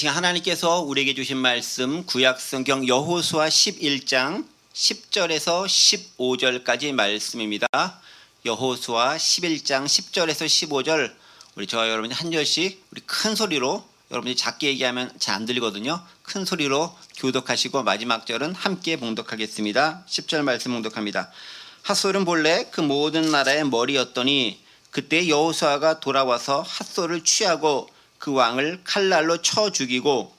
시간 하나님께서 우리에게 주신 말씀 구약성경 여호수아 11장 10절에서 15절까지 말씀입니다. 여호수아 11장 10절에서 15절 우리 저와 여러분이 한 절씩 우리 큰 소리로, 여러분이 작게 얘기하면 잘 안 들리거든요. 큰 소리로 교독하시고 마지막 절은 함께 봉독하겠습니다. 10절 말씀 봉독합니다. 핫솔은 본래 그 모든 나라의 머리였더니 그때 여호수아가 돌아와서 핫솔을 취하고 그 왕을 칼날로 쳐 죽이고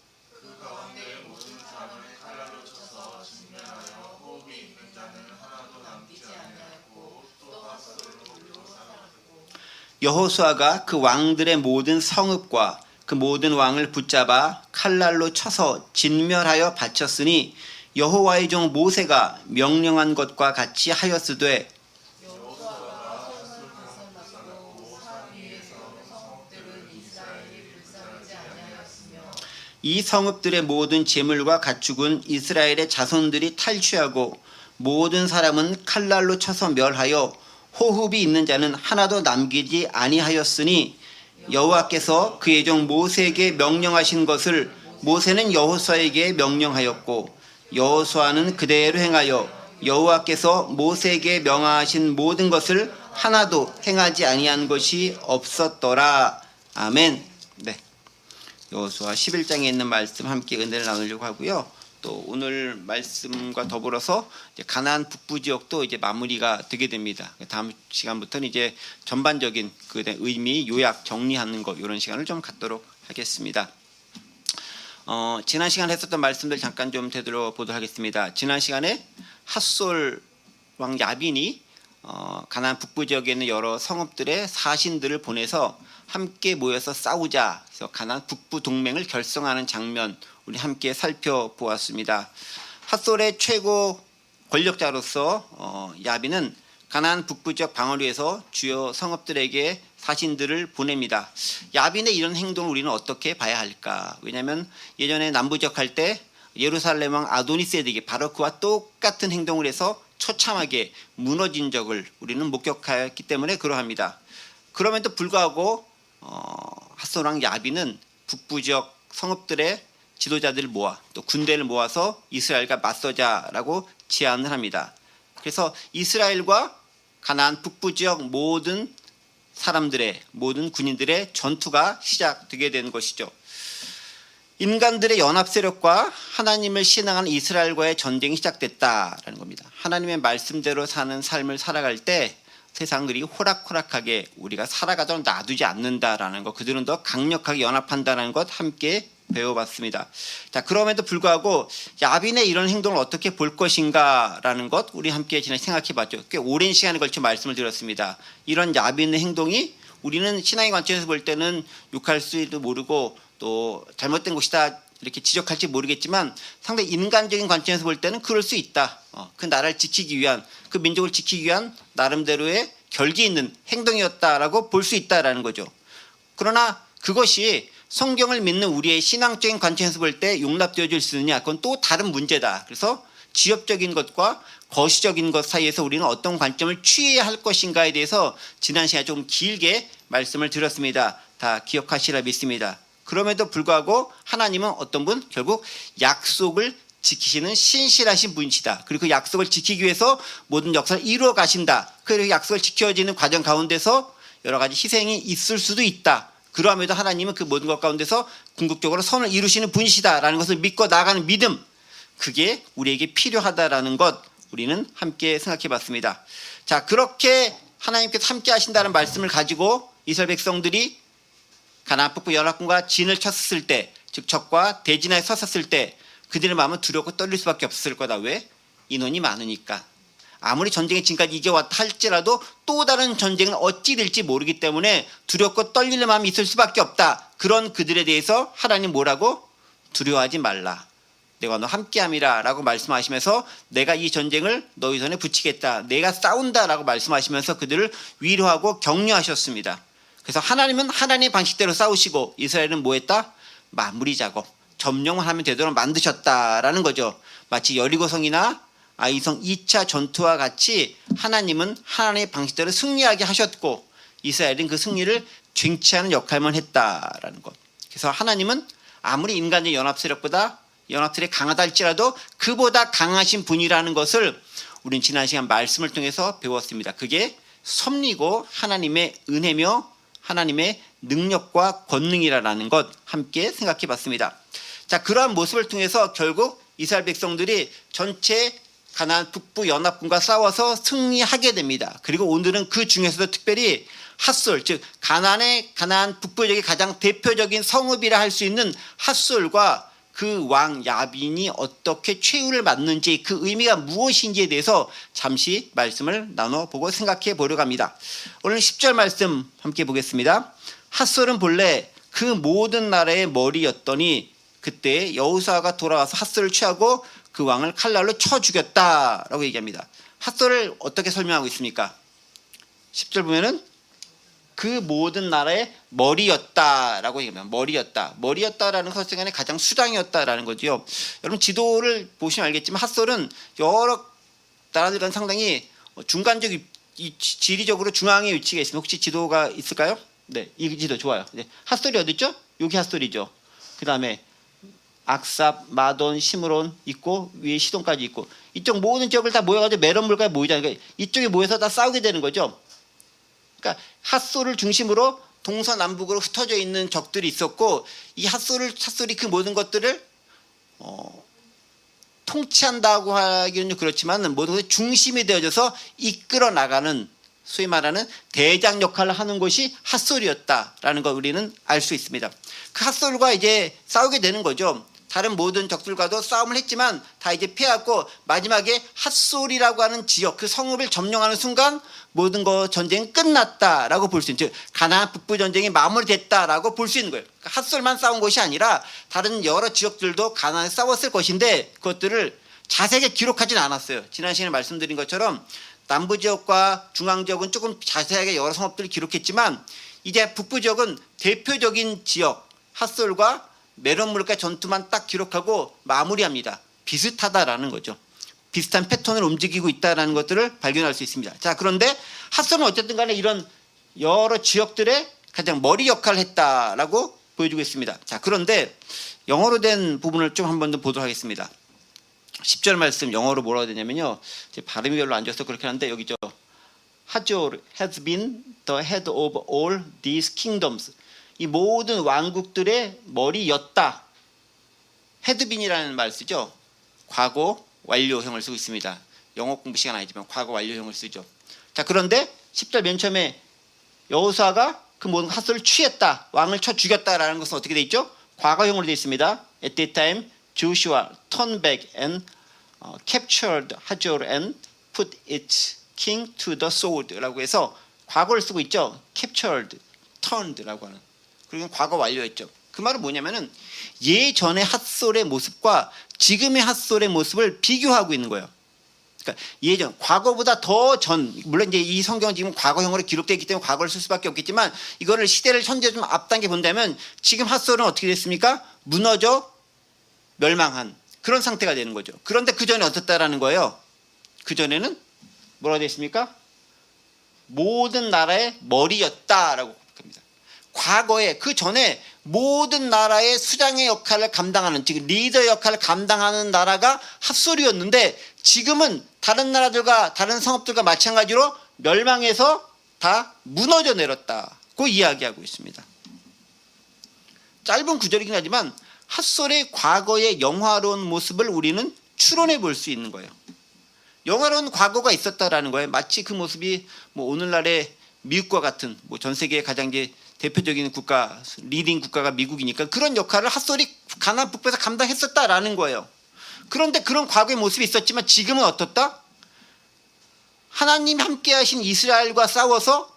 여호수아가 그 왕들의 모든 성읍과 그 모든 왕을 붙잡아 칼날로 쳐서 진멸하여 바쳤으니 여호와의 종 모세가 명령한 것과 같이 하였으되 이 성읍들의 모든 재물과 가축은 이스라엘의 자손들이 탈취하고 모든 사람은 칼날로 쳐서 멸하여 호흡이 있는 자는 하나도 남기지 아니하였으니 여호와께서 그의 종 모세에게 명령하신 것을 모세는 여호수아에게 명령하였고 여호수아는 그대로 행하여 여호와께서 모세에게 명하신 모든 것을 하나도 행하지 아니한 것이 없었더라. 아멘. 네. 여호수아 11장에 있는 말씀 함께 은혜를 나누려고 하고요. 또 오늘 말씀과 더불어서 이제 가나안 북부 지역도 이제 마무리가 되게 됩니다. 다음 시간부터는 이제 전반적인 그 의미 요약 정리하는 거 이런 시간을 좀 갖도록 하겠습니다. 지난 시간에 했었던 말씀들 잠깐 좀 되돌아보도록 하겠습니다. 지난 시간에 핫솔 왕 야빈이 가나안 북부 지역에 있는 여러 성읍들의 사신들을 보내서 함께 모여서 싸우자 해서 가나안 북부 동맹을 결성하는 장면 우리 함께 살펴보았습니다. 핫솔의 최고 권력자로서 야빈은 가나안 북부 지역 방어를 위해서 주요 성읍들에게 사신들을 보냅니다. 야빈의 이런 행동을 우리는 어떻게 봐야 할까? 왜냐하면 예전에 남부 지역 할 때 예루살렘 왕 아도니세덱이 바로 그와 똑같은 행동을 해서 처참하게 무너진 적을 우리는 목격하였기 때문에 그러합니다. 그럼에도 불구하고 핫솔 왕 야빈은 북부 지역 성읍들의 지도자들을 모아 또 군대를 모아서 이스라엘과 맞서자라고 제안을 합니다. 그래서 이스라엘과 가나안 북부 지역 모든 사람들의 모든 군인들의 전투가 시작되게 된 것이죠. 인간들의 연합 세력과 하나님을 신앙하는 이스라엘과의 전쟁이 시작됐다라는 겁니다. 하나님의 말씀대로 사는 삶을 살아갈 때 세상 그리 호락호락하게 우리가 살아가도록 놔두지 않는다라는 것, 그들은 더 강력하게 연합한다는 것 함께 배워봤습니다. 자, 그럼에도 불구하고 야빈의 이런 행동을 어떻게 볼 것인가라는 것 우리 함께 지난 생각해봤죠. 꽤 오랜 시간에 걸쳐 말씀을 드렸습니다. 이런 야빈의 행동이 우리는 신앙의 관점에서 볼 때는 욕할 수도 모르고 또 잘못된 것이다 이렇게 지적할지 모르겠지만 상당히 인간적인 관점에서 볼 때는 그럴 수 있다. 그 나라를 지키기 위한, 그 민족을 지키기 위한 나름대로의 결기 있는 행동이었다라고 볼 수 있다라는 거죠. 그러나 그것이 성경을 믿는 우리의 신앙적인 관점에서 볼 때 용납되어질 수 있느냐, 그건 또 다른 문제다. 그래서 지엽적인 것과 거시적인 것 사이에서 우리는 어떤 관점을 취해야 할 것인가에 대해서 지난 시간에 좀 길게 말씀을 드렸습니다. 다 기억하시라 믿습니다. 그럼에도 불구하고 하나님은 어떤 분? 결국 약속을 지키시는 신실하신 분이시다. 그리고 그 약속을 지키기 위해서 모든 역사를 이루어 가신다. 그리고 약속을 지켜지는 과정 가운데서 여러 가지 희생이 있을 수도 있다. 그러함에도 하나님은 그 모든 것 가운데서 궁극적으로 선을 이루시는 분이시다라는 것을 믿고 나아가는 믿음, 그게 우리에게 필요하다라는 것 우리는 함께 생각해 봤습니다. 자, 그렇게 하나님께서 함께 하신다는 말씀을 가지고 이스라엘 백성들이 가나안 북부 연합군과 진을 쳤을 때, 즉 적과 대진하에 섰었을 때 그들의 마음은 두렵고 떨릴 수밖에 없었을 거다. 왜? 인원이 많으니까. 아무리 전쟁의 진까지 이겨왔다 할지라도 또 다른 전쟁은 어찌 될지 모르기 때문에 두렵고 떨리는 마음이 있을 수밖에 없다. 그런 그들에 대해서 하나님 뭐라고? 두려워하지 말라. 내가 너 함께함이라 라고 말씀하시면서 내가 이 전쟁을 너희 손에 붙이겠다. 내가 싸운다 라고 말씀하시면서 그들을 위로하고 격려하셨습니다. 그래서 하나님은 하나님의 방식대로 싸우시고 이스라엘은 뭐 했다? 마무리 작업, 점령을 하면 되도록 만드셨다라는 거죠. 마치 여리고성이나 아이성 2차 전투와 같이 하나님은 하나님의 방식대로 승리하게 하셨고 이스라엘은 그 승리를 쟁취하는 역할만 했다라는 것. 그래서 하나님은 아무리 인간의 연합세력이 강하다 할지라도 그보다 강하신 분이라는 것을 우린 지난 시간 말씀을 통해서 배웠습니다. 그게 섭리고 하나님의 은혜며 하나님의 능력과 권능이라는 것 함께 생각해 봤습니다. 자, 그러한 모습을 통해서 결국 이스라엘 백성들이 전체 가나안 북부 연합군과 싸워서 승리하게 됩니다. 그리고 오늘은 그 중에서도 특별히 핫솔, 즉 가나안 북부 지역의 가장 대표적인 성읍이라 할 수 있는 핫솔과 그 왕 야빈이 어떻게 최후를 맞는지 그 의미가 무엇인지에 대해서 잠시 말씀을 나눠보고 생각해 보려고 합니다. 오늘 10절 말씀 함께 보겠습니다. 핫솔은 본래 그 모든 나라의 머리였더니 그때 여호수아가 돌아와서 핫솔을 취하고 그 왕을 칼날로 쳐 죽였다라고 얘기합니다. 핫솔을 어떻게 설명하고 있습니까? 10절 보면은 그 모든 나라의 머리였다라고 얘기합니다. 머리였다라는 것은 간에 가장 수장이었다라는 거죠. 여러분 지도를 보시면 알겠지만 핫솔은 여러 나라들은 상당히 중간적 지리적으로 중앙에 위치가 있습니다. 혹시 지도가 있을까요? 네, 이 지도 좋아요. 네. 핫솔이 어디 있죠? 여기 핫솔이죠. 그 다음에 악삽, 마돈, 시므론 있고 위에 시돈까지 있고 이쪽 모든 지역을 다 모여가지고 메론물가에 모이잖아요. 그러니까 이쪽에 모여서 다 싸우게 되는 거죠. 그러니까 핫솔을 중심으로 동서남북으로 흩어져 있는 적들이 있었고 이 핫솔이 그 모든 것들을 통치한다고 하기는 좀 그렇지만 모든 것의 중심이 되어져서 이끌어 나가는 소위 말하는 대장 역할을 하는 것이 핫솔이었다라는 걸 우리는 알 수 있습니다. 그 핫솔과 이제 싸우게 되는 거죠. 다른 모든 적들과도 싸움을 했지만 다 이제 패하고 마지막에 핫솔이라고 하는 지역 그 성읍을 점령하는 순간 모든 거 전쟁이 끝났다라고 볼 수 있는, 즉 가나안 북부 전쟁이 마무리됐다라고 볼 수 있는 거예요. 그러니까 핫솔만 싸운 것이 아니라 다른 여러 지역들도 가나안에 싸웠을 것인데 그것들을 자세하게 기록하진 않았어요. 지난 시간에 말씀드린 것처럼 남부 지역과 중앙 지역은 조금 자세하게 여러 성읍들을 기록했지만 이제 북부 지역은 대표적인 지역 핫솔과 메론물과 전투만 딱 기록하고 마무리합니다. 비슷하다라는 거죠. 비슷한 패턴을 움직이고 있다는 것들을 발견할 수 있습니다. 자, 그런데 핫솔은 어쨌든 간에 이런 여러 지역들의 가장 머리 역할을 했다라고 보여주고 있습니다. 자, 그런데 영어로 된 부분을 좀 한 번 더 보도록 하겠습니다. 10절 말씀 영어로 뭐라고 되냐면요. 제 발음이 별로 안 좋아서 그렇게 하는데 여기죠. 하졸 has been the head of all these kingdoms. 이 모든 왕국들의 머리였다. 헤드빈이라는 말 쓰죠. 과거 완료형을 쓰고 있습니다. 영어 공부 시간 아니지만 과거 완료형을 쓰죠. 자, 그런데 10절 맨 처음에 여호수아가 그 모든 핫솔을 취했다. 왕을 쳐 죽였다라는 것은 어떻게 돼 있죠? 과거형으로 되어 있습니다. At that time, Joshua turned back and captured Hazor and put its king to the sword라고 해서 과거를 쓰고 있죠. captured, turned라고 하는. 그리고 과거 완료했죠. 그 말은 뭐냐면은 예전의 핫솔의 모습과 지금의 핫솔의 모습을 비교하고 있는 거예요. 그러니까 예전, 과거보다 더 전, 물론 이제 이 성경은 지금 과거형으로 기록되어 있기 때문에 과거를 쓸 수밖에 없겠지만 이거를 시대를 현재 좀 앞당겨 본다면 지금 핫솔은 어떻게 됐습니까? 무너져 멸망한 그런 상태가 되는 거죠. 그런데 그 전에 어떻다라는 거예요? 그 전에는 뭐라고 되어 있습니까? 모든 나라의 머리였다라고. 과거에 그 전에 모든 나라의 수장의 역할을 감당하는, 즉 리더 역할을 감당하는 나라가 핫솔이었는데 지금은 다른 나라들과 다른 성읍들과 마찬가지로 멸망해서 다 무너져 내렸다고 이야기하고 있습니다. 짧은 구절이긴 하지만 핫솔의 과거의 영화로운 모습을 우리는 추론해 볼 수 있는 거예요. 영화로운 과거가 있었다라는 거예요. 마치 그 모습이 뭐 오늘날의 미국과 같은 뭐 전 세계의 가장 이제 대표적인 국가, 리딩 국가가 미국이니까 그런 역할을 핫솔이 가나안 북부에서 감당했었다라는 거예요. 그런데 그런 과거의 모습이 있었지만 지금은 어떻다? 하나님 함께 하신 이스라엘과 싸워서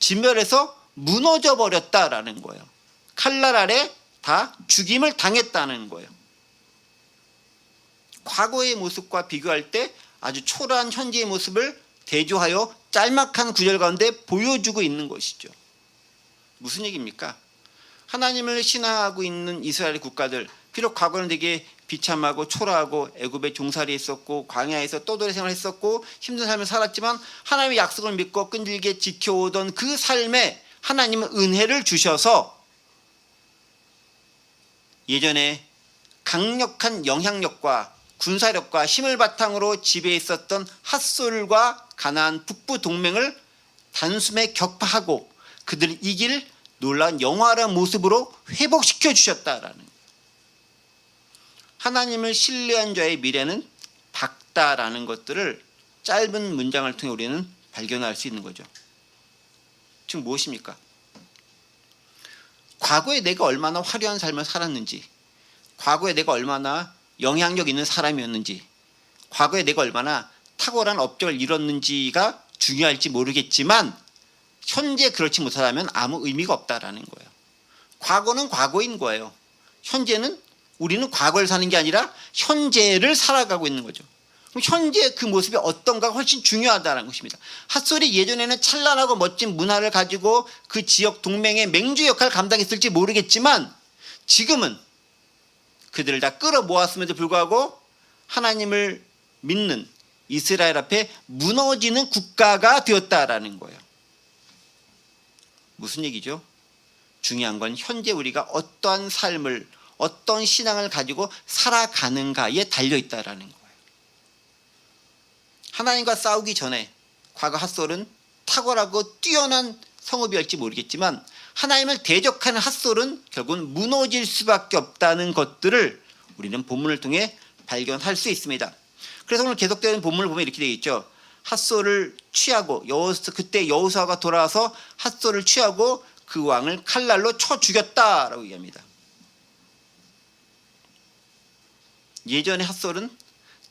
진멸해서 무너져 버렸다라는 거예요. 칼날 아래 다 죽임을 당했다는 거예요. 과거의 모습과 비교할 때 아주 초라한 현재의 모습을 대조하여 짤막한 구절 가운데 보여주고 있는 것이죠. 무슨 얘기입니까? 하나님을 신앙하고 있는 이스라엘 국가들, 비록 과거는 되게 비참하고 초라하고 애굽에 종살이 했었고 광야에서 떠돌이 생활했었고 힘든 삶을 살았지만 하나님의 약속을 믿고 끈질게 지켜오던 그 삶에 하나님은 은혜를 주셔서 예전에 강력한 영향력과 군사력과 힘을 바탕으로 지배해 있었던 핫솔과 가나안 북부 동맹을 단숨에 격파하고 그들을 이길 놀라운 영화로운 모습으로 회복시켜 주셨다라는 거예요. 하나님을 신뢰한 자의 미래는 밝다라는 것들을 짧은 문장을 통해 우리는 발견할 수 있는 거죠. 지금 무엇입니까? 과거에 내가 얼마나 화려한 삶을 살았는지, 과거에 내가 얼마나 영향력 있는 사람이었는지, 과거에 내가 얼마나 탁월한 업적을 이뤘는지가 중요할지 모르겠지만 현재 그렇지 못하다면 아무 의미가 없다라는 거예요. 과거는 과거인 거예요. 현재는 우리는 과거를 사는 게 아니라 현재를 살아가고 있는 거죠. 그럼 현재 그 모습이 어떤가가 훨씬 중요하다는 것입니다. 핫솔이 예전에는 찬란하고 멋진 문화를 가지고 그 지역 동맹의 맹주 역할을 감당했을지 모르겠지만 지금은 그들을 다 끌어모았음에도 불구하고 하나님을 믿는 이스라엘 앞에 무너지는 국가가 되었다라는 거예요. 무슨 얘기죠? 중요한 건 현재 우리가 어떠한 삶을, 어떤 신앙을 가지고 살아가는가에 달려있다라는 거예요. 하나님과 싸우기 전에 과거 핫솔은 탁월하고 뛰어난 성읍이었지 모르겠지만 하나님을 대적하는 핫솔은 결국은 무너질 수밖에 없다는 것들을 우리는 본문을 통해 발견할 수 있습니다. 그래서 오늘 계속되는 본문을 보면 이렇게 되어 있죠. 핫솔을 취하고 그때 여호수아가 돌아와서 핫솔을 취하고 그 왕을 칼날로 쳐 죽였다라고 얘기합니다. 예전에 핫솔은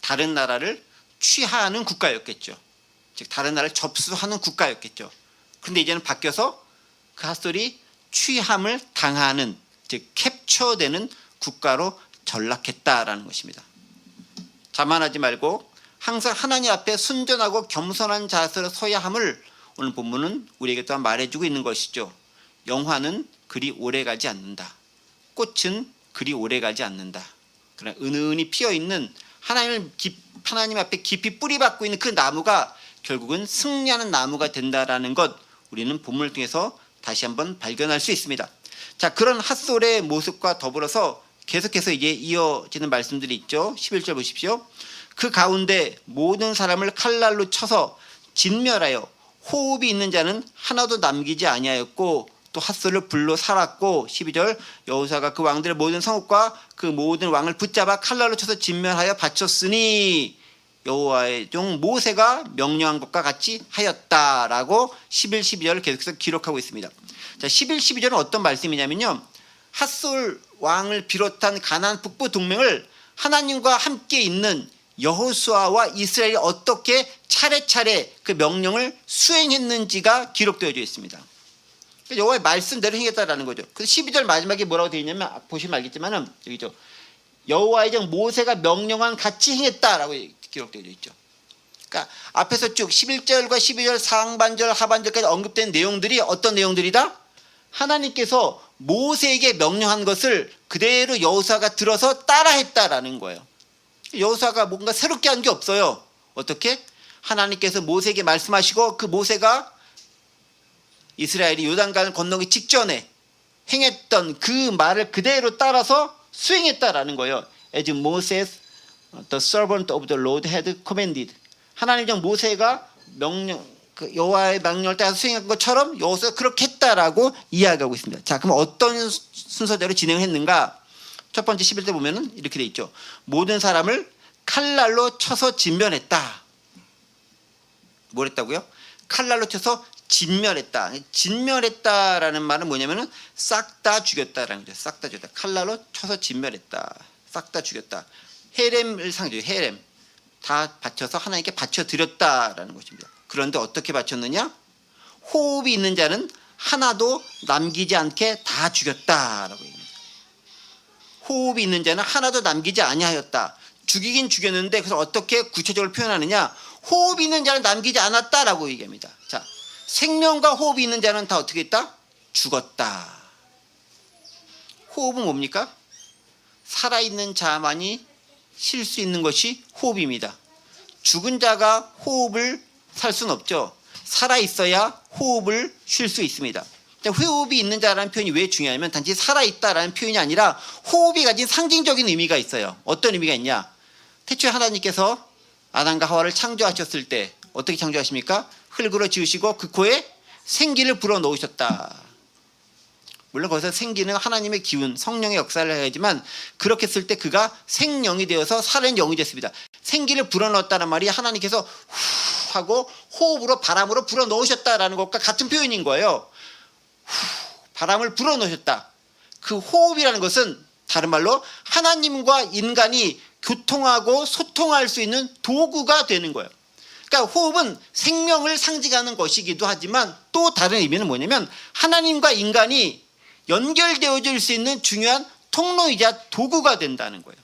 다른 나라를 취하는 국가였겠죠. 즉 다른 나라를 접수하는 국가였겠죠. 그런데 이제는 바뀌어서 그 핫솔이 취함을 당하는, 즉 캡처되는 국가로 전락했다라는 것입니다. 자만하지 말고 항상 하나님 앞에 순전하고 겸손한 자세로 서야 함을 오늘 본문은 우리에게 또한 말해주고 있는 것이죠. 영화는 그리 오래가지 않는다. 꽃은 그리 오래가지 않는다. 그러나 은은히 피어있는 하나님 앞에 깊이 뿌리박고 있는 그 나무가 결국은 승리하는 나무가 된다라는 것 우리는 본문을 통해서 다시 한번 발견할 수 있습니다. 자, 그런 핫솔의 모습과 더불어서 계속해서 이제 이어지는 말씀들이 있죠. 11절 보십시오. 그 가운데 모든 사람을 칼날로 쳐서 진멸하여 호흡이 있는 자는 하나도 남기지 아니하였고 또 핫솔을 불로 살았고 12절 여호수아가 그 왕들의 모든 성읍과 그 모든 왕을 붙잡아 칼날로 쳐서 진멸하여 바쳤으니 여호와의 종 모세가 명령한 것과 같이 하였다라고 11, 12절을 계속해서 기록하고 있습니다. 자, 11, 12절은 어떤 말씀이냐면요. 핫솔 왕을 비롯한 가나안 북부 동맹을 하나님과 함께 있는 여호수아와 이스라엘이 어떻게 차례차례 그 명령을 수행했는지가 기록되어져 있습니다. 여호와의 말씀대로 행했다라는 거죠. 그래서 12절 마지막에 뭐라고 되어 있냐면 보시면 알겠지만은 여기죠. 여호와의 종 모세가 명령한 같이 행했다라고 기록되어 있죠. 그러니까 앞에서 쭉 11절과 12절 상반절 하반절까지 언급된 내용들이 어떤 내용들이다? 하나님께서 모세에게 명령한 것을 그대로 여호수아가 들어서 따라했다라는 거예요. 여호수아가 뭔가 새롭게 한 게 없어요. 어떻게? 하나님께서 모세에게 말씀하시고 그 모세가 이스라엘이 요단강을 건너기 직전에 행했던 그 말을 그대로 따라서 수행했다라는 거예요. As Moses, the servant of the Lord, had commanded. 하나님 종 모세가 그 여호와의 명령을 따라서 수행한 것처럼 여호수아가 그렇게 했다라고 이야기하고 있습니다. 자, 그럼 어떤 순서대로 진행했는가? 첫 번째 11절 보면은 이렇게 돼 있죠. 모든 사람을 칼날로 쳐서 진멸했다. 뭘 했다고요? 칼날로 쳐서 진멸했다. 진멸했다라는 말은 뭐냐면은 싹 다 죽였다라는 거죠. 싹 다 죽였다. 칼날로 쳐서 진멸했다. 싹 다 죽였다. 헤렘을 상징해요. 헤렘. 다 바쳐서 하나님께 바쳐드렸다라는 것입니다. 그런데 어떻게 바쳤느냐? 호흡이 있는 자는 하나도 남기지 않게 다 죽였다라고 얘기합니다. 호흡이 있는 자는 하나도 남기지 아니하였다. 죽이긴 죽였는데 그래서 어떻게 구체적으로 표현하느냐? 호흡이 있는 자는 남기지 않았다라고 얘기합니다. 자, 생명과 호흡이 있는 자는 다 어떻게 했다? 죽었다. 호흡은 뭡니까? 살아있는 자만이 쉴 수 있는 것이 호흡입니다. 죽은 자가 호흡을 살 수는 없죠. 살아있어야 호흡을 쉴 수 있습니다. 호흡이 있는 자라는 표현이 왜 중요하냐면 단지 살아있다라는 표현이 아니라 호흡이 가진 상징적인 의미가 있어요. 어떤 의미가 있냐? 태초에 하나님께서 아담과 하와를 창조하셨을 때 어떻게 창조하십니까? 흙으로 지으시고 그 코에 생기를 불어넣으셨다. 물론 거기서 생기는 하나님의 기운, 성령의 역사를 해야지만 그렇게 쓸 때 그가 생령이 되어서 살은 영이 됐습니다. 생기를 불어넣었다는 말이 하나님께서 후 하고 호흡으로 바람으로 불어넣으셨다라는 것과 같은 표현인 거예요. 바람을 불어넣으셨다. 그 호흡이라는 것은 다른 말로 하나님과 인간이 교통하고 소통할 수 있는 도구가 되는 거예요. 그러니까 호흡은 생명을 상징하는 것이기도 하지만 또 다른 의미는 뭐냐면 하나님과 인간이 연결되어질 수 있는 중요한 통로이자 도구가 된다는 거예요.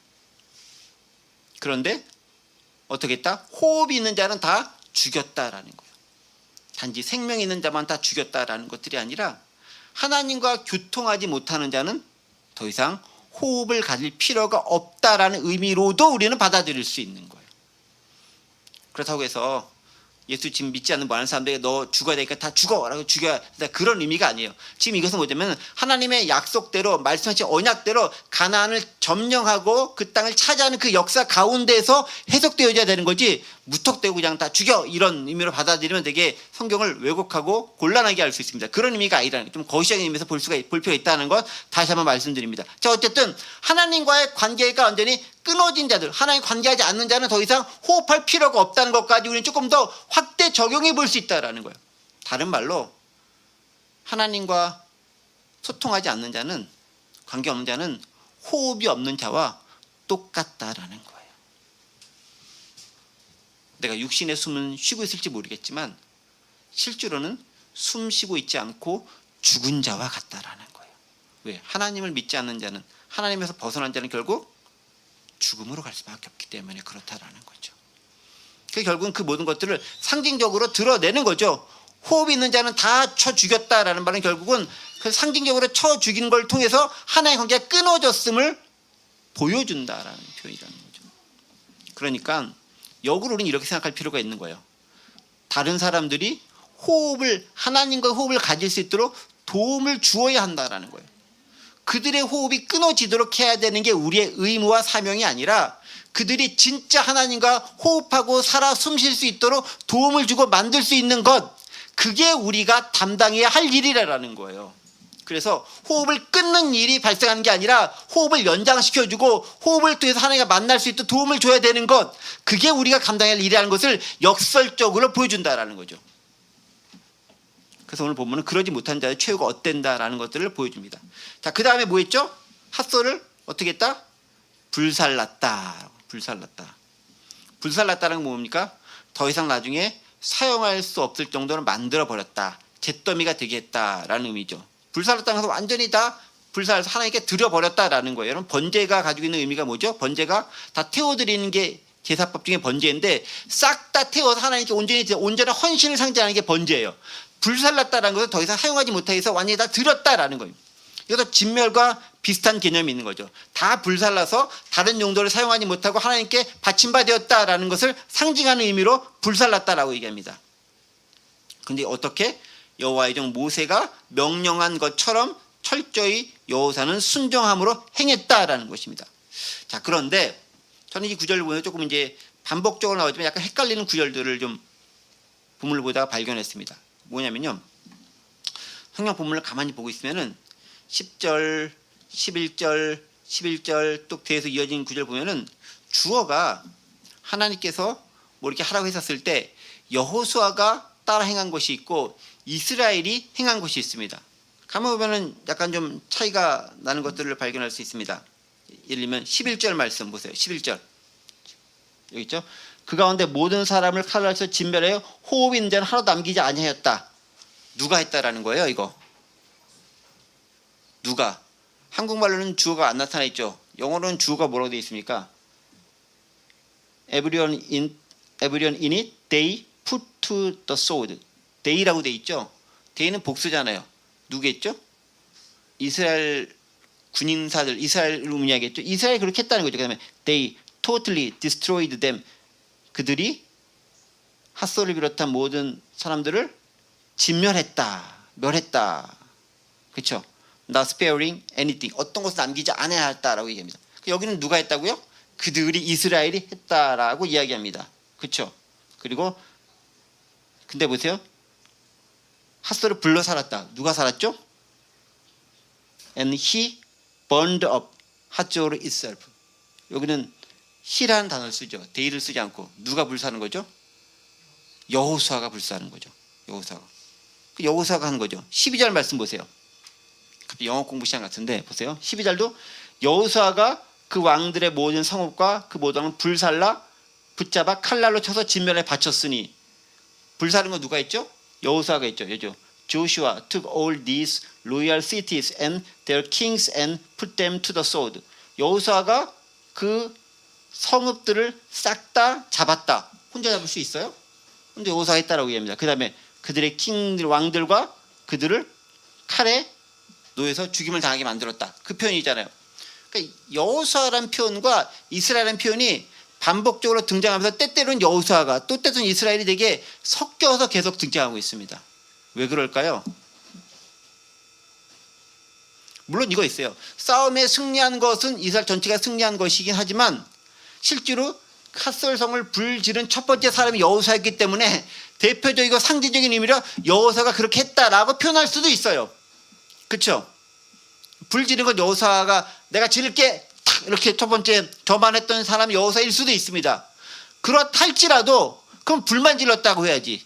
그런데 어떻게 했다? 호흡이 있는 자는 다 죽였다라는 거예요. 단지 생명이 있는 자만 다 죽였다라는 것들이 아니라 하나님과 교통하지 못하는 자는 더 이상 호흡을 가질 필요가 없다라는 의미로도 우리는 받아들일 수 있는 거예요. 그렇다고 해서 예수 지금 믿지 않는 많은 사람들에게 너 죽어야 되니까 다 죽어라고 죽여야 된다, 그런 의미가 아니에요. 지금 이것은 뭐냐면 하나님의 약속대로 말씀하신 언약대로 가나안을 점령하고 그 땅을 차지하는 그 역사 가운데에서 해석되어야 되는 거지, 무턱대고 그냥 다 죽여 이런 의미로 받아들이면 되게 성경을 왜곡하고 곤란하게 할 수 있습니다. 그런 의미가 아니라는, 좀 거시적인 의미에서 볼 필요가 있다는 것 다시 한번 말씀드립니다. 자, 어쨌든 하나님과의 관계가 완전히 끊어진 자들, 하나님 관계하지 않는 자는 더 이상 호흡할 필요가 없다는 것까지 우리는 조금 더 확대 적용해 볼 수 있다는 거예요. 다른 말로 하나님과 소통하지 않는 자는, 관계 없는 자는 호흡이 없는 자와 똑같다라는 거예요. 내가 육신의 숨은 쉬고 있을지 모르겠지만 실제로는 숨 쉬고 있지 않고 죽은 자와 같다라는 거예요. 왜? 하나님을 믿지 않는 자는, 하나님에서 벗어난 자는 결국 죽음으로 갈 수밖에 없기 때문에 그렇다라는 거죠. 결국은 그 모든 것들을 상징적으로 드러내는 거죠. 호흡이 있는 자는 다 쳐 죽였다라는 말은 결국은 그 상징적으로 쳐 죽인 걸 통해서 하나의 관계가 끊어졌음을 보여준다라는 표현이라는 거죠. 그러니까 역으로 우리는 이렇게 생각할 필요가 있는 거예요. 다른 사람들이 호흡을, 하나님과 호흡을 가질 수 있도록 도움을 주어야 한다라는 거예요. 그들의 호흡이 끊어지도록 해야 되는 게 우리의 의무와 사명이 아니라 그들이 진짜 하나님과 호흡하고 살아 숨 쉴 수 있도록 도움을 주고 만들 수 있는 것, 그게 우리가 담당해야 할 일이라는 거예요. 그래서 호흡을 끊는 일이 발생하는 게 아니라 호흡을 연장시켜주고 호흡을 통해서 하나님과 만날 수 있도록 도움을 줘야 되는 것, 그게 우리가 감당해야 할 일이라는 것을 역설적으로 보여준다라는 거죠. 그래서 오늘 본문은 그러지 못한 자의 최후가 어땠다라는 것들을 보여줍니다. 자, 그 다음에 뭐 했죠? 핫소를 어떻게 했다? 불살랐다. 불살랐다. 불살랐다는 건 뭡니까? 더 이상 나중에 사용할 수 없을 정도로 만들어버렸다. 잿더미가 되게 했다라는 의미죠. 불살랐다는 것은 완전히 다 불살라서 하나님께 드려버렸다라는 거예요. 여러분, 번제가 가지고 있는 의미가 뭐죠? 번제가 다 태워드리는 게 제사법 중에 번제인데 싹 다 태워서 하나님께 온전한 헌신을 상징하는 게 번제예요. 불살랐다라는 것은 더 이상 사용하지 못하게 해서 완전히 다 드렸다라는 거예요. 이것도 진멸과 비슷한 개념이 있는 거죠. 다 불살라서 다른 용도를 사용하지 못하고 하나님께 바친 바 되었다라는 것을 상징하는 의미로 불살랐다라고 얘기합니다. 근데 어떻게? 여호와의 종 모세가 명령한 것처럼 철저히 여호사는 순종함으로 행했다라는 것입니다. 자, 그런데 저는 이 구절을 보면 조금 이제 반복적으로 나오지만 약간 헷갈리는 구절들을 좀 본문을 보다가 발견했습니다. 뭐냐면요, 성경 본문을 가만히 보고 있으면은 10절, 11절, 11절 또 뒤에서 이어진 구절 보면은 주어가 하나님께서 뭐 이렇게 하라고 했었을 때 여호수아가 따라 행한 것이 있고 이스라엘이 행한 것이 있습니다. 가만 보면은 약간 좀 차이가 나는 것들을 발견할 수 있습니다. 예를 들면 11절 말씀 보세요. 11절 여기 있죠. 그 가운데 모든 사람을 칼로 해서 진멸하여 호흡 있는 자는 하나도 남기지 아니하였다. 누가 했다라는 거예요, 이거? 누가? 한국말로는 주어가 안 나타나 있죠. 영어로는 주어가 뭐라고 되어 있습니까? Everyone in it, they put to the sword. they라고 되어 있죠. they는 복수잖아요. 누구겠죠? 이스라엘 군인사들, 이스라엘 의미하겠죠. 이스라엘이 그렇게 했다는 거죠. 그 다음에 they totally destroyed them. 그들이 핫소를 비롯한 모든 사람들을 진멸했다, 멸했다. 그렇죠? Not sparing anything. 어떤 것을 남기지 않아야 했다라고 얘기합니다. 여기는 누가 했다고요? 그들이 이스라엘이 했다라고 이야기합니다. 그렇죠? 그리고 근데 보세요. 핫소를 불러 살았다. 누가 살았죠? And he burned up 핫소르 itself. 여기는 he라는 단어를 쓰죠. they를 쓰지 않고 누가 불사는 거죠? 여호수아가 불사는 거죠. 여호수아가. 그 여호수아가 하는 거죠. 12절 말씀 보세요. 영어 공부 시간 같은데 보세요. 12절도 여호수아가 그 왕들의 모든 성읍과 그 모든 왕을 불살라 붙잡아 칼날로 쳐서 진멸에 바쳤으니. 불사른 건 누가 했죠? 여호수아가 했죠. 여죠. Joshua took all these royal cities and their kings and put them to the sword. 여호수아가 그 성읍들을 싹 다 잡았다. 혼자 잡을 수 있어요? 근데 여호수아가 했다라고 얘기합니다. 그 다음에 그들의 킹들 왕들과 그들을 칼에 놓여서 죽임을 당하게 만들었다. 그 표현이잖아요. 그러니까 여호수아라는 표현과 이스라엘이라는 표현이 반복적으로 등장하면서 때때로는 여호수아가 또 때때로는 이스라엘이 되게 섞여서 계속 등장하고 있습니다. 왜 그럴까요? 물론 이거 있어요. 싸움에 승리한 것은 이스라엘 전체가 승리한 것이긴 하지만 실제로 핫솔성을 불지른 첫 번째 사람이 여호수아였기 때문에 대표적이고 상징적인 의미로 여호수아가 그렇게 했다라고 표현할 수도 있어요. 그렇죠? 불지른 건 여호수아가 내가 지를게 이렇게 첫 번째 저만했던 사람이 여호수아일 수도 있습니다. 그렇다 할지라도 그럼 불만 질렀다고 해야지.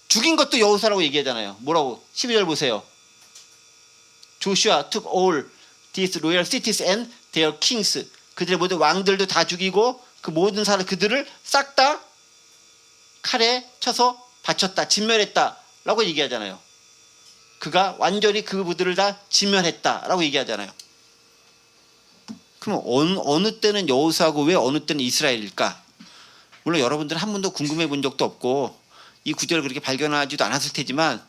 죽인 것도 여호수아라고 얘기하잖아요. 뭐라고? 12절 보세요. Joshua took all these royal cities and their kings. 그들의 모든 왕들도 다 죽이고 그 모든 사람 그들을 싹 다 칼에 쳐서 바쳤다. 진멸했다라고 얘기하잖아요. 그가 완전히 그들을 다 진멸했다라고 얘기하잖아요. 그럼 어느 때는 여호수아고 왜 어느 때는 이스라엘일까? 물론 여러분들은 한 번도 궁금해 본 적도 없고 이 구절을 그렇게 발견하지도 않았을 테지만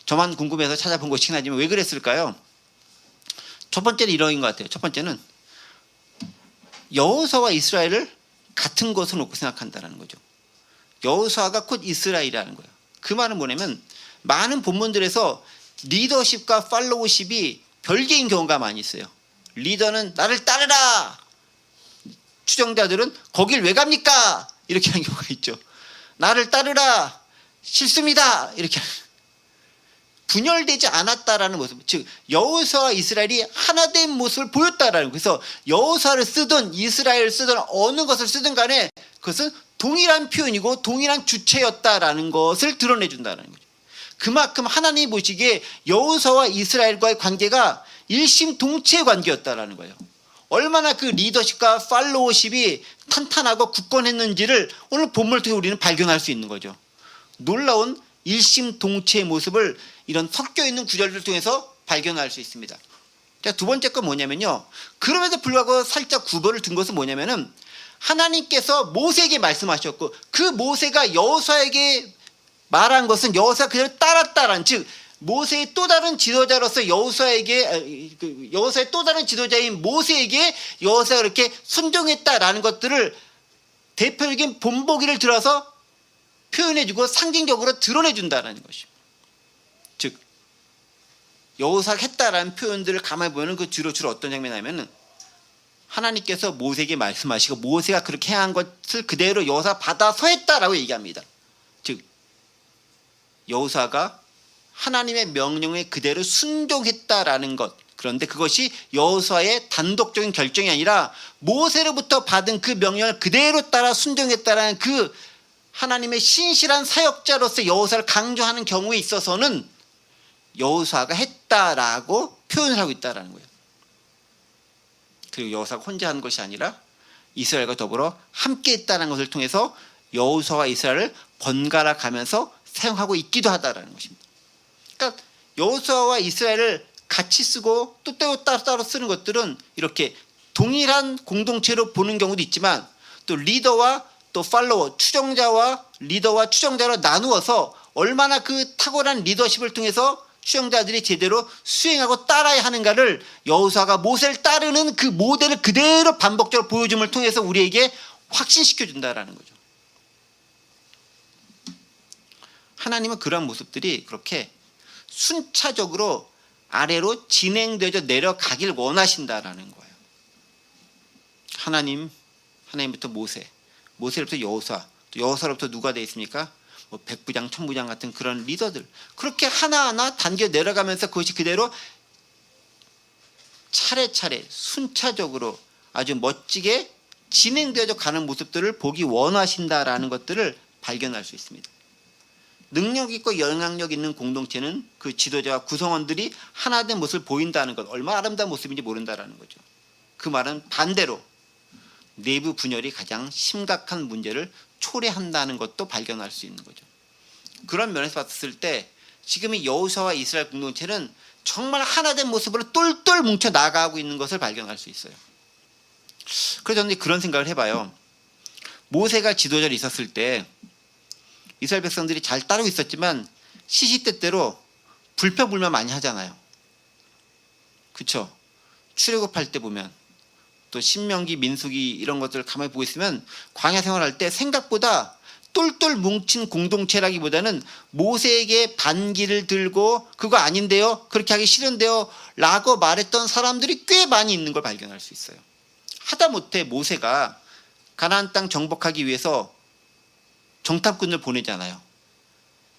저만 궁금해서 찾아본 것이긴 하지만 왜 그랬을까요? 첫 번째는 이런 것 같아요. 첫 번째는 여호수아와 이스라엘을 같은 것으로 놓고 생각한다는 거죠. 여호수아가 곧 이스라엘이라는 거예요. 그 말은 뭐냐면 많은 본문들에서 리더십과 팔로우십이 별개인 경우가 많이 있어요. 리더는 나를 따르라. 추종자들은 거길 왜 갑니까? 이렇게 하는 경우가 있죠. 나를 따르라. 싫습니다. 이렇게 분열되지 않았다라는 모습, 즉 여호수아와 이스라엘이 하나 된 모습을 보였다라는 거예요. 그래서 여호수아를 쓰든 이스라엘을 쓰든 어느 것을 쓰든 간에 그것은 동일한 표현이고 동일한 주체였다라는 것을 드러내준다는 거죠. 그만큼 하나님이 보시기에 여호수아와 이스라엘과의 관계가 일심동체의 관계였다라는 거예요. 얼마나 그 리더십과 팔로워십이 탄탄하고 굳건했는지를 오늘 본문을 통해 우리는 발견할 수 있는 거죠. 놀라운 일심동체의 모습을 이런 섞여있는 구절들을 통해서 발견할 수 있습니다. 자, 두 번째 건 뭐냐면요. 그럼에도 불구하고 살짝 구별을 둔 것은 뭐냐면은 하나님께서 모세에게 말씀하셨고 그 모세가 여호수아에게 말한 것은 여호수아가 그대로 따랐다라는, 즉 모세의 또 다른 지도자로서 여호수아의 또 다른 지도자인 모세에게 여호수아가 이렇게 순종했다라는 것들을 대표적인 본보기를 들어서 표현해주고 상징적으로 드러내준다는 것입니다. 즉 여호수아가 했다라는 표현들을 가만히 보면 그 주로 어떤 장면이 나면은 하나님께서 모세에게 말씀하시고 모세가 그렇게 한 것을 그대로 여호수아가 받아서 했다라고 얘기합니다. 즉 여호수아가 하나님의 명령에 그대로 순종했다라는 것. 그런데 그것이 여호수아의 단독적인 결정이 아니라 모세로부터 받은 그 명령을 그대로 따라 순종했다라는 그 하나님의 신실한 사역자로서 여호수아를 강조하는 경우에 있어서는 여호수아가 했다라고 표현을 하고 있다라는 거예요. 그리고 여호수아가 혼자 한 것이 아니라 이스라엘과 더불어 함께 했다는 것을 통해서 여호수아와 이스라엘을 번갈아 가면서 사용하고 있기도 하다라는 것입니다. 그러니까 여호수아와 이스라엘을 같이 쓰고 또 따로 쓰는 것들은 이렇게 동일한 공동체로 보는 경우도 있지만 또 리더와 또 팔로워, 추종자와 리더와 추종자로 나누어서 얼마나 그 탁월한 리더십을 통해서 추종자들이 제대로 수행하고 따라야 하는가를 여호수아가 모세를 따르는 그 모델을 그대로 반복적으로 보여줌을 통해서 우리에게 확신시켜준다라는 거죠. 하나님은 그러한 모습들이 그렇게 순차적으로 아래로 진행되어 내려가길 원하신다라는 거예요. 하나님부터 모세로부터 여호수아, 또 여호수아로부터 누가 되어 있습니까? 뭐 백부장, 천부장 같은 그런 리더들, 그렇게 하나하나 단계 내려가면서 그것이 그대로 차례차례 순차적으로 아주 멋지게 진행되어 가는 모습들을 보기 원하신다라는 것들을 발견할 수 있습니다. 능력 있고 영향력 있는 공동체는 그 지도자와 구성원들이 하나 된 모습을 보인다는 것, 얼마나 아름다운 모습인지 모른다라는 거죠. 그 말은 반대로 내부 분열이 가장 심각한 문제를 초래한다는 것도 발견할 수 있는 거죠. 그런 면에서 봤을 때 지금의 여호수아와 이스라엘 공동체는 정말 하나 된 모습으로 똘똘 뭉쳐 나가고 있는 것을 발견할 수 있어요. 그래서 저는 그런 생각을 해봐요. 모세가 지도자로 있었을 때 이스라엘 백성들이 잘 따르고 있었지만 시시때때로 불평불만 많이 하잖아요. 그렇죠? 출애굽할 때 보면, 또 신명기, 민수기 이런 것들을 가만히 보고 있으면 광야 생활할 때 생각보다 똘똘 뭉친 공동체라기보다는 모세에게 반기를 들고 그거 아닌데요, 그렇게 하기 싫은데요 라고 말했던 사람들이 꽤 많이 있는 걸 발견할 수 있어요. 하다못해 모세가 가나안 땅 정복하기 위해서 정탐꾼을 보내잖아요.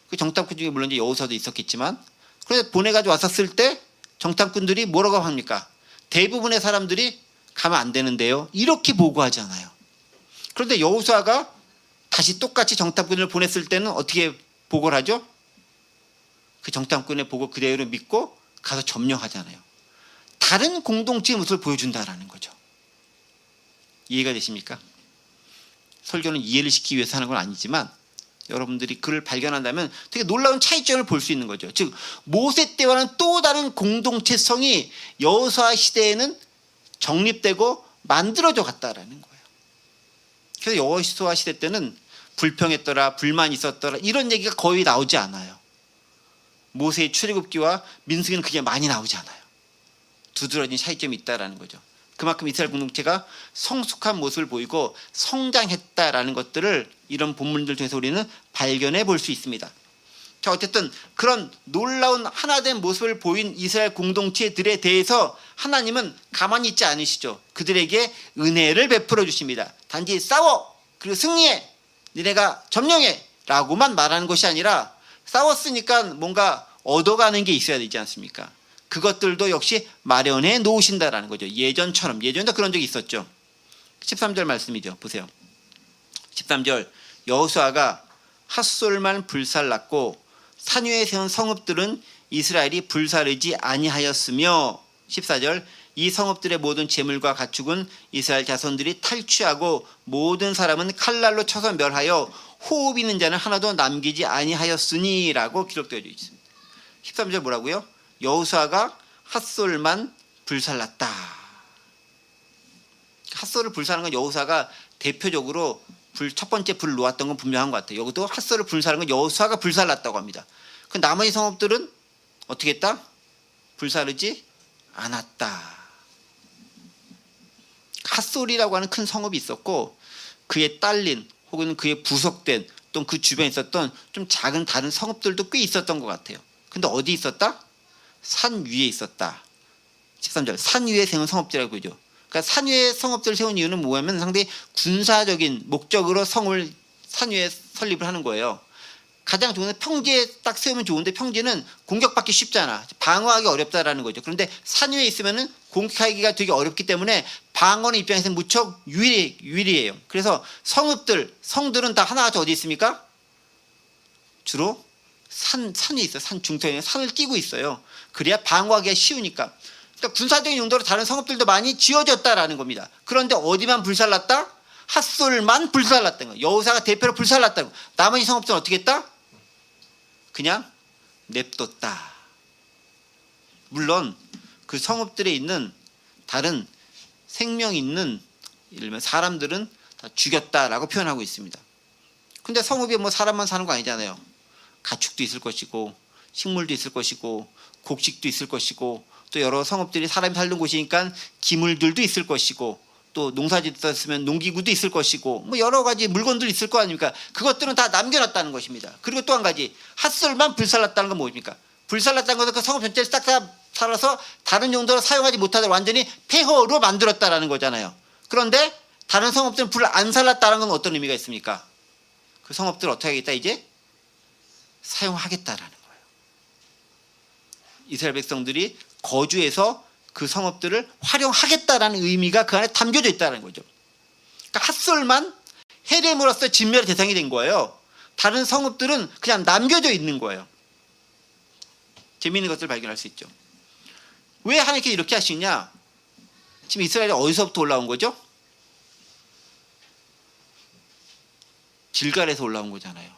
그 정탐꾼 중에 물론 이제 여호수아도 있었겠지만, 그래서 보내가지고 왔었을 때 정탐꾼들이 뭐라고 합니까? 대부분의 사람들이 가면 안 되는데요, 이렇게 보고하잖아요. 그런데 여호수아가 다시 똑같이 정탐꾼을 보냈을 때는 어떻게 보고를 하죠? 그 정탐꾼의 보고 그대로 믿고 가서 점령하잖아요. 다른 공동체의 모습을 보여준다라는 거죠. 이해가 되십니까? 설교는 이해를 시키기 위해서 하는 건 아니지만 여러분들이 그를 발견한다면 되게 놀라운 차이점을 볼 수 있는 거죠. 즉 모세 때와는 또 다른 공동체성이 여호수아 시대에는 정립되고 만들어져 갔다라는 거예요. 그래서 여호수아 시대 때는 불평했더라, 불만이 있었더라 이런 얘기가 거의 나오지 않아요. 모세의 출애굽기와 민수기는 그게 많이 나오지 않아요. 두드러진 차이점이 있다라는 거죠. 그만큼 이스라엘 공동체가 성숙한 모습을 보이고 성장했다라는 것들을 이런 본문들 통해서 우리는 발견해 볼 수 있습니다. 자, 어쨌든 그런 놀라운 하나된 모습을 보인 이스라엘 공동체들에 대해서 하나님은 가만히 있지 않으시죠. 그들에게 은혜를 베풀어 주십니다. 단지 싸워, 그리고 승리해, 니네가 점령해 라고만 말하는 것이 아니라 싸웠으니까 뭔가 얻어가는 게 있어야 되지 않습니까? 그것들도 역시 마련해 놓으신다라는 거죠. 예전처럼, 예전에도 그런 적이 있었죠. 13절 말씀이죠. 보세요. 13절, 여호수아가 핫솔만 불살랐고 산 위에 세운 성읍들은 이스라엘이 불사르지 아니하였으며, 14절, 이 성읍들의 모든 재물과 가축은 이스라엘 자손들이 탈취하고 모든 사람은 칼날로 쳐서 멸하여 호흡 있는 자는 하나도 남기지 아니하였으니 라고 기록되어 있습니다. 13절 뭐라고요? 여호수아가 핫솔만 불살랐다. 핫솔을 불사는 건 여호수아가 대표적으로 첫 번째 불을 놓았던 건 분명한 것 같아요. 여기도 핫솔을 불사는 건 여호수아가 불살랐다고 합니다. 그 나머지 성읍들은 어떻게 했다? 불사르지 않았다. 핫솔이라고 하는 큰 성읍이 있었고 그에 딸린 혹은 그에 부속된 또 그 주변에 있었던 좀 작은 다른 성읍들도 꽤 있었던 것 같아요. 근데 어디 있었다? 산 위에 있었다. 13절, 산 위에 세운 성읍들이라고 보죠. 그러니까 산 위에 성읍들을 세운 이유는 뭐냐면 상당히 군사적인 목적으로 성을 산 위에 설립을 하는 거예요. 가장 좋은 평지에 딱 세우면 좋은데 평지는 공격받기 쉽잖아. 방어하기 어렵다라는 거죠. 그런데 산 위에 있으면은 공격하기가 되게 어렵기 때문에 방어는 입장에서는 무척 유리해요. 그래서 성들은 다 하나같이 어디 있습니까? 주로 산이 있어요. 산 중턱에 산을 끼고 있어요. 그래야 방어하기가 쉬우니까. 그러니까 군사적인 용도로 다른 성읍들도 많이 지어졌다라는 겁니다. 그런데 어디만 불살랐다? 핫솔만 불살랐다는 거예요. 여호수아가 대표로 불살랐다는 거예요. 나머지 성읍들은 어떻게 했다? 그냥 냅뒀다. 물론 그 성읍들에 있는 다른 생명 있는 예를 들면 사람들은 다 죽였다라고 표현하고 있습니다. 근데 성읍에 뭐 사람만 사는 거 아니잖아요. 가축도 있을 것이고 식물도 있을 것이고 곡식도 있을 것이고 또 여러 성읍들이 사람이 살던 곳이니까 기물들도 있을 것이고 또 농사짓다 쓰면 농기구도 있을 것이고 뭐 여러 가지 물건들이 있을 거 아닙니까? 그것들은 다 남겨놨다는 것입니다. 그리고 또 한 가지 핫솔만 불살랐다는 건 뭡니까? 불살랐다는 것은 그 성읍 전체를 싹 다 살아서 다른 용도로 사용하지 못하도록 완전히 폐허로 만들었다라는 거잖아요. 그런데 다른 성읍들은 불 안 살랐다는 건 어떤 의미가 있습니까? 그 성읍들을 어떻게 하겠다? 이제 사용하겠다라는 거예요. 이스라엘 백성들이 거주해서 그 성읍들을 활용하겠다라는 의미가 그 안에 담겨져 있다는 거죠. 그러니까 핫솔만 헤렘으로서 진멸의 대상이 된 거예요. 다른 성읍들은 그냥 남겨져 있는 거예요. 재미있는 것을 발견할 수 있죠. 왜 하나님께 이렇게 하시냐? 지금 이스라엘이 어디서부터 올라온 거죠? 길갈에서 올라온 거잖아요.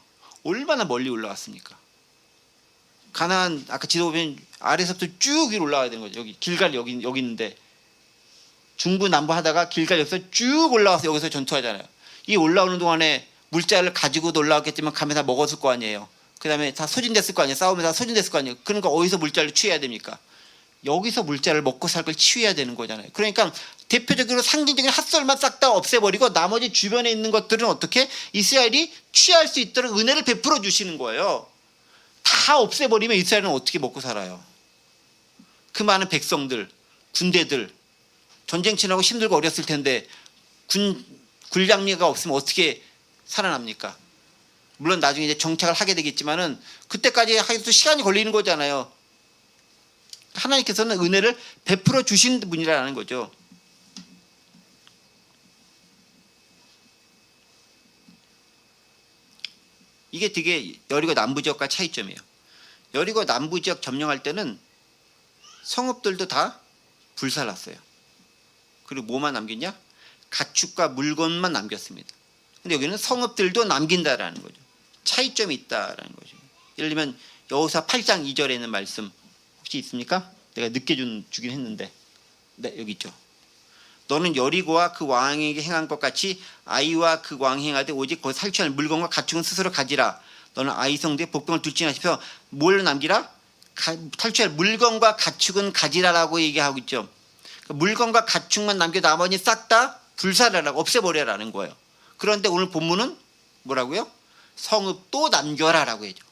얼마나 멀리 올라왔습니까? 가나안 아까 지도 보면 아래서부터 쭉 위로 올라가야 되는 거죠. 여기 길갈 여기 있는데 중부 남부 하다가 길갈 여기서 쭉 올라와서 여기서 전투하잖아요. 이 올라오는 동안에 물자를 가지고도 올라왔겠지만 가면 다 먹었을 거 아니에요. 그 다음에 다 소진됐을 거 아니에요. 싸우면 다 소진됐을 거 아니에요. 그러니까 어디서 물자를 취해야 됩니까? 여기서 물자를 먹고 살 걸 취해야 되는 거잖아요. 그러니까 대표적으로 상징적인 핫솔만 싹 다 없애버리고 나머지 주변에 있는 것들은 어떻게 이스라엘이 취할 수 있도록 은혜를 베풀어 주시는 거예요. 다 없애버리면 이스라엘은 어떻게 먹고 살아요? 그 많은 백성들, 군대들, 전쟁 치르고 힘들고 어렸을 텐데 군량미가 없으면 어떻게 살아납니까? 물론 나중에 이제 정착을 하게 되겠지만은 그때까지 하기도 시간이 걸리는 거잖아요. 하나님께서는 은혜를 베풀어 주신 분이라는 거죠. 이게 되게 여리고 남부 지역과 차이점이에요. 여리고 남부 지역 점령할 때는 성읍들도 다 불살랐어요. 그리고 뭐만 남겼냐? 가축과 물건만 남겼습니다. 근데 여기는 성읍들도 남긴다라는 거죠. 차이점이 있다라는 거죠. 예를 들면 여호수아 8장 2절에 있는 말씀 혹시 있습니까? 내가 늦게 주긴 했는데 네 여기 있죠. 너는 여리고와 그 왕에게 행한 것 같이 아이와 그 왕이 행하되 오직 거기 살취할 물건과 가축은 스스로 가지라. 너는 아이 성대에 복병을 둘지하십시오. 뭘 남기라? 탈취할 물건과 가축은 가지라라고 얘기하고 있죠. 그러니까 물건과 가축만 남겨 나머지 싹 다 불살라라고 없애버려라는 거예요. 그런데 오늘 본문은 뭐라고요? 성읍도 남겨라라고 해죠.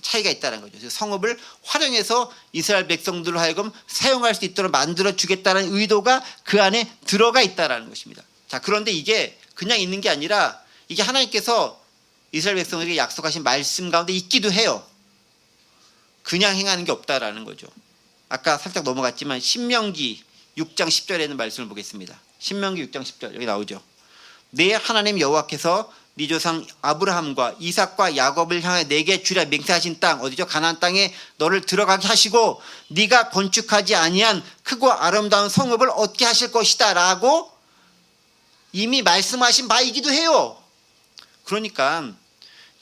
차이가 있다는 거죠. 그래서 성읍을 활용해서 이스라엘 백성들로 하여금 사용할 수 있도록 만들어 주겠다는 의도가 그 안에 들어가 있다는 것입니다. 자, 그런데 이게 그냥 있는 게 아니라 이게 하나님께서 이스라엘 백성에게 약속하신 말씀 가운데 있기도 해요. 그냥 행하는 게 없다라는 거죠. 아까 살짝 넘어갔지만 신명기 6장 10절에 있는 말씀을 보겠습니다. 신명기 6장 10절 여기 나오죠. 내 하나님 여호와께서 네 조상 아브라함과 이삭과 야곱을 향해 내게 주라 맹세하신 땅 어디죠? 가나안 땅에 너를 들어가게 하시고 네가 건축하지 아니한 크고 아름다운 성읍을 얻게 하실 것이다 라고 이미 말씀하신 바이기도 해요. 그러니까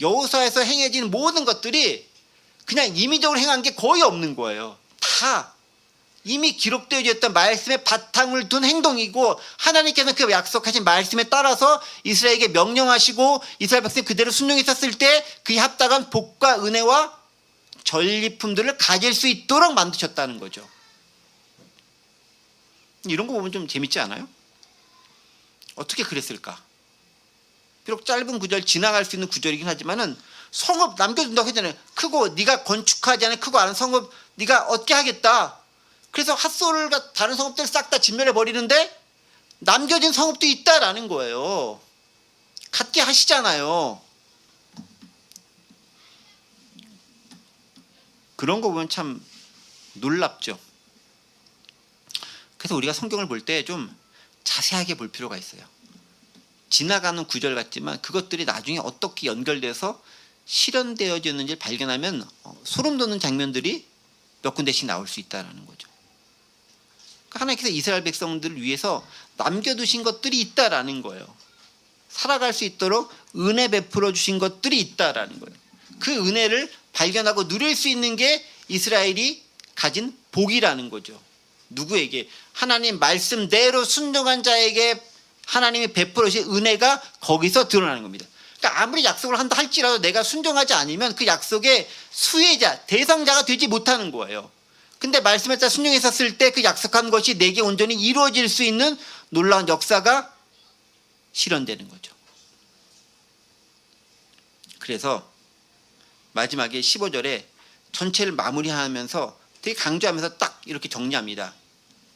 여호수아에서 행해진 모든 것들이 그냥 임의적으로 행한 게 거의 없는 거예요. 다 이미 기록되어 있던 말씀의 바탕을 둔 행동이고 하나님께서 그 약속하신 말씀에 따라서 이스라엘에게 명령하시고 이스라엘 백성이 그대로 순종했었을 때 그에 합당한 복과 은혜와 전리품들을 가질 수 있도록 만드셨다는 거죠. 이런 거 보면 좀 재밌지 않아요? 어떻게 그랬을까? 비록 짧은 구절 지나갈 수 있는 구절이긴 하지만은 성읍 남겨둔다고 했잖아요. 크고 네가 건축하지 않은 크고 아는 성읍 네가 얻게 하겠다. 그래서 핫솔과 다른 성읍들 싹 다 진멸해 버리는데 남겨진 성읍도 있다라는 거예요. 갖게 하시잖아요. 그런 거 보면 참 놀랍죠. 그래서 우리가 성경을 볼 때 좀 자세하게 볼 필요가 있어요. 지나가는 구절 같지만 그것들이 나중에 어떻게 연결돼서 실현되어졌는지 발견하면 소름 돋는 장면들이 몇 군데씩 나올 수 있다는 거죠. 하나님께서 이스라엘 백성들을 위해서 남겨두신 것들이 있다라는 거예요. 살아갈 수 있도록 은혜 베풀어 주신 것들이 있다라는 거예요. 그 은혜를 발견하고 누릴 수 있는 게 이스라엘이 가진 복이라는 거죠. 누구에게? 하나님 말씀대로 순종한 자에게 하나님이 베풀어 주신 은혜가 거기서 드러나는 겁니다. 그러니까 아무리 약속을 한다 할지라도 내가 순종하지 않으면 그 약속의 수혜자, 대상자가 되지 못하는 거예요. 근데 말씀에 따라 순종했었을 때 그 약속한 것이 내게 온전히 이루어질 수 있는 놀라운 역사가 실현되는 거죠. 그래서 마지막에 15절에 전체를 마무리하면서 되게 강조하면서 딱 이렇게 정리합니다.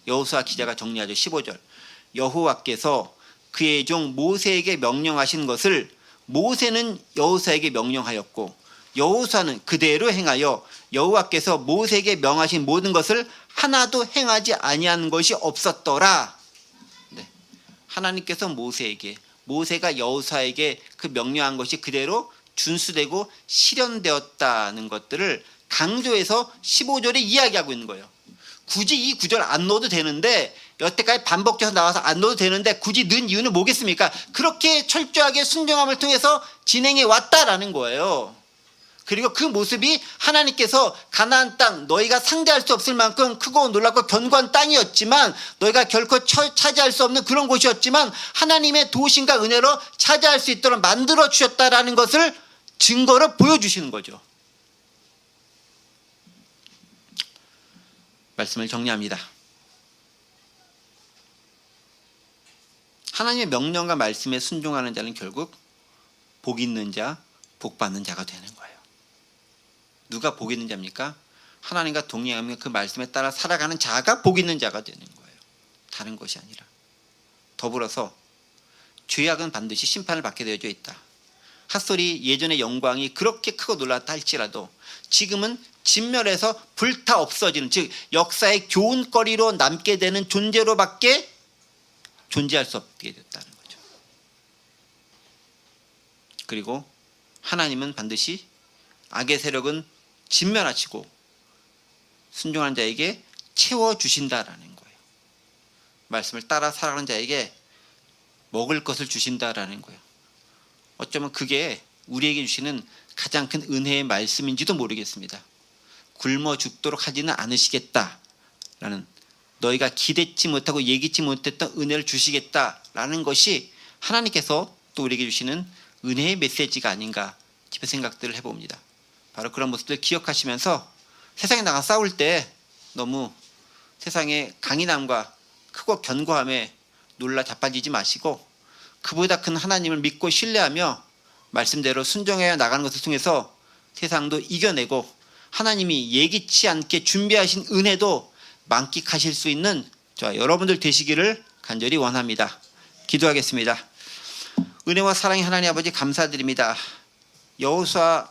여호수아 기자가 정리하죠. 15절. 여호와께서 그의 종 모세에게 명령하신 것을 모세는 여호수아에게 명령하였고 여호수아는 그대로 행하여 여호와께서 모세에게 명하신 모든 것을 하나도 행하지 아니한 것이 없었더라. 네. 하나님께서 모세가 여호수아에게 그 명령한 것이 그대로 준수되고 실현되었다는 것들을 강조해서 15절에 이야기하고 있는 거예요. 굳이 이 구절 안 넣어도 되는데, 여태까지 반복돼서 나와서 안 넣어도 되는데 굳이 넣은 이유는 뭐겠습니까? 그렇게 철저하게 순종함을 통해서 진행해 왔다라는 거예요. 그리고 그 모습이 하나님께서 가나안 땅, 너희가 상대할 수 없을 만큼 크고 놀랍고 견고한 땅이었지만, 너희가 결코 차지할 수 없는 그런 곳이었지만 하나님의 도우심과 은혜로 차지할 수 있도록 만들어 주셨다라는 것을 증거로 보여주시는 거죠. 말씀을 정리합니다. 하나님의 명령과 말씀에 순종하는 자는 결국 복 있는 자, 복 받는 자가 되는 거예요. 누가 복 있는 자입니까? 하나님과 동행하며 그 말씀에 따라 살아가는 자가 복 있는 자가 되는 거예요. 다른 것이 아니라. 더불어서 죄악은 반드시 심판을 받게 되어져 있다. 핫소리 예전의 영광이 그렇게 크고 놀랐다 할지라도 지금은 진멸해서 불타 없어지는, 즉 역사의 교훈거리로 남게 되는 존재로밖에 존재할 수 없게 됐다는 거죠. 그리고 하나님은 반드시 악의 세력은 진멸하시고 순종하는 자에게 채워주신다라는 거예요. 말씀을 따라 살아가는 자에게 먹을 것을 주신다라는 거예요. 어쩌면 그게 우리에게 주시는 가장 큰 은혜의 말씀인지도 모르겠습니다. 굶어 죽도록 하지는 않으시겠다라는, 너희가 기대치 못하고 예기치 못했던 은혜를 주시겠다라는 것이 하나님께서 또 우리에게 주시는 은혜의 메시지가 아닌가 싶은 생각들을 해봅니다. 바로 그런 모습들 기억하시면서 세상에 나가 싸울 때 너무 세상의 강인함과 크고 견고함에 놀라 자빠지지 마시고 그보다 큰 하나님을 믿고 신뢰하며 말씀대로 순종해 나가는 것을 통해서 세상도 이겨내고 하나님이 예기치 않게 준비하신 은혜도 만끽하실 수 있는 저와 여러분들 되시기를 간절히 원합니다. 기도하겠습니다. 은혜와 사랑의 하나님 아버지 감사드립니다. 여호수아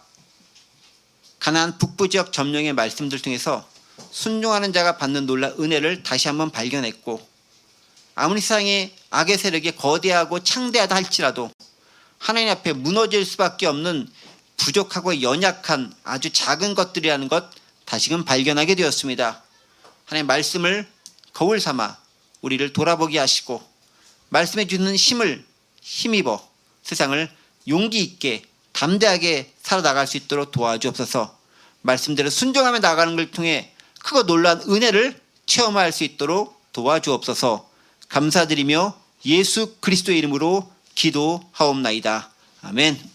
가나안 북부 지역 점령의 말씀들 통해서 순종하는 자가 받는 놀라운 은혜를 다시 한번 발견했고, 아무리 세상의 악의 세력이 거대하고 창대하다 할지라도 하나님 앞에 무너질 수밖에 없는 부족하고 연약한 아주 작은 것들이라는 것 다시금 발견하게 되었습니다. 하나님 말씀을 거울 삼아 우리를 돌아보게 하시고 말씀해 주는 힘을 힘입어 세상을 용기 있게 담대하게 살아나갈 수 있도록 도와주옵소서. 말씀대로 순종하며 나가는 걸 통해 크고 놀라운 은혜를 체험할 수 있도록 도와주옵소서. 감사드리며 예수 그리스도의 이름으로 기도하옵나이다. 아멘.